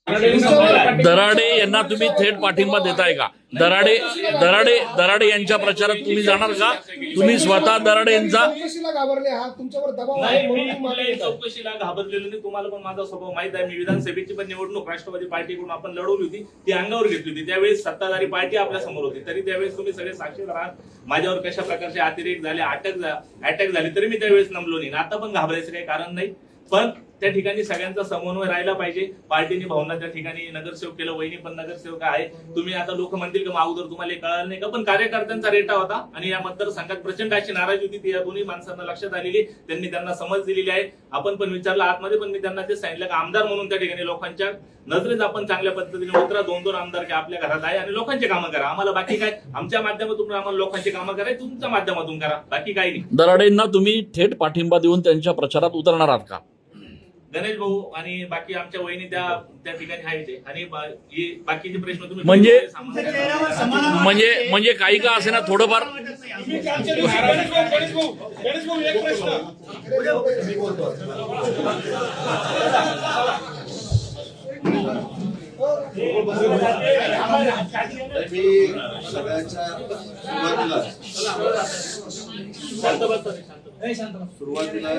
दराडे यांना तुम्ही थेट पाठिंबा देताय का? दराडे यांच्या प्रचारात तुम्ही जाणार का? तुम्ही स्वतः दराडे यांचा चौकशीला घाबरले आहात, तुमच्यावर दबाव आहे नाही, म्हणून मी तुम्हाला कुठल्याही चौकशीला घाबरलेलो नाही. तुम्हाला पण माझा स्वभाव माहित आहे. मी विधानसभेची पण निवडणूक राष्ट्रवादी पार्टीकडून आपण लढवली होती, ती अंगावर घेतली होती. त्यावेळेस सत्ताधारी पार्टी आपल्या समोर होती, तरी त्यावेळेस तुम्ही सगळे साक्षीदार आहात. माझ्यावर कशा प्रकारचे अतिरेक झाले, अटॅक झाले, तरी मी त्यावेळेस नमलो नाही. आता पण घाबरायचं काही कारण नाही. पण त्या ठिकाणी सगळ्यांचा समन्वय राहिला पाहिजे. पार्टीने भावना त्या ठिकाणी नगरसेवक केलं, वहिनी पण नगरसेवक आहे. तुम्ही आता लोक म्हणतील की अगोदर तुम्हाला कळलं नाही का, पण कार्यकर्त्यांचा रेटा होता आणि या मतदारसंघात प्रचंड अशी नाराजी होती. ती या दोन्ही माणसांना लक्षात आलेली, त्यांनी त्यांना समज दिलेली आहे. आपण पण विचारलं आतमध्ये, पण मी त्यांना ते सांगितलं की आमदार म्हणून त्या ठिकाणी लोकांच्या नजरेत आपण चांगल्या पद्धतीने उतरा. 2-2 आमदार की आपल्या घरात आहे आणि लोकांचे कामं करा. आम्हाला बाकी काय, आमच्या माध्यमातून आम्हाला लोकांची कामं करायची, तुमच्या माध्यमातून करा, बाकी काही नाही. दराडेंना तुम्ही थेट पाठिंबा देऊन त्यांच्या प्रचारात उतरणार आहात का? गणेश भाऊ आणि बाकी आमच्या वहिनी त्या ठिकाणी आहेत आणि बाकीचे प्रश्न तुम्ही म्हणजे काही का असे ना थोडंफार सगळ्यांच्या सुरुवातीला